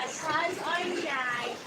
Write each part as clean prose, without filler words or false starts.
Sun's online.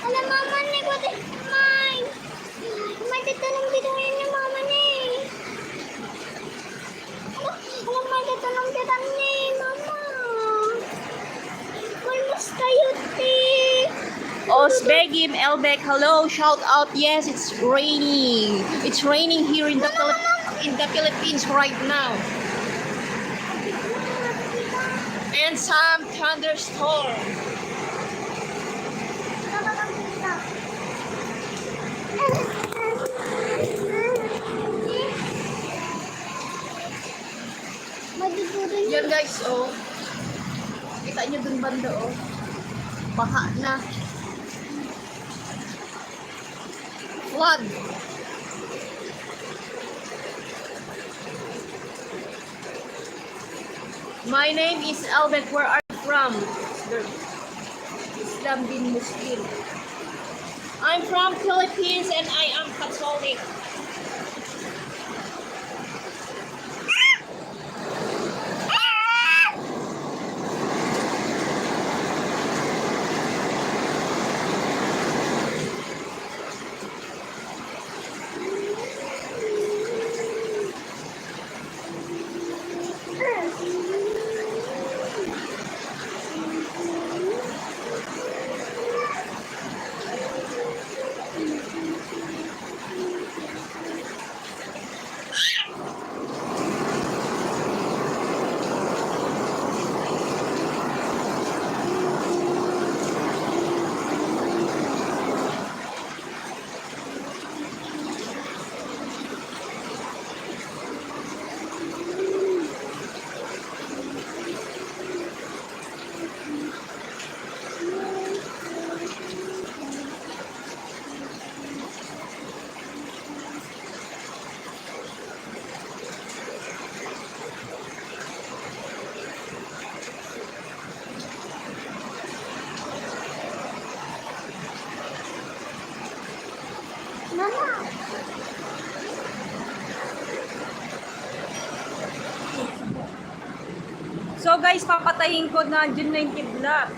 Alam, mama ni ko din. May tatanong dito ngayon ni mama ni. Alam, may tatanong dito ni mama. Malmas kayo, te. Osbegim, Elbek, hello, shout out. Yes, it's raining. It's raining here in the Philippines right now. And some thunderstorm. Yan guys, oh. Kita nyo dun banda, oh. Baha na. Flood. My name is Albert. Where are you from? Islam bin Muslim. I'm from Philippines and I am Catholic. Mama. So guys, papatayin ko na dyan na yung kidlat.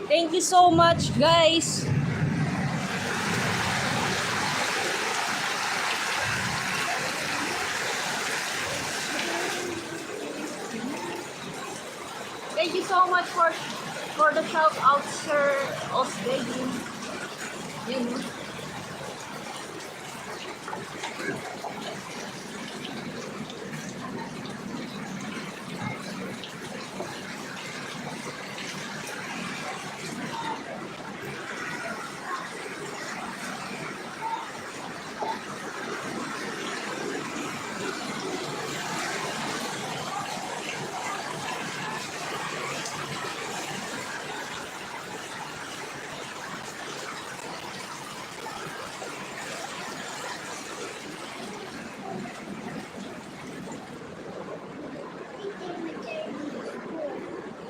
Thank you so much guys. Thank you so much for the shout out, Sir Osbegin. Yun.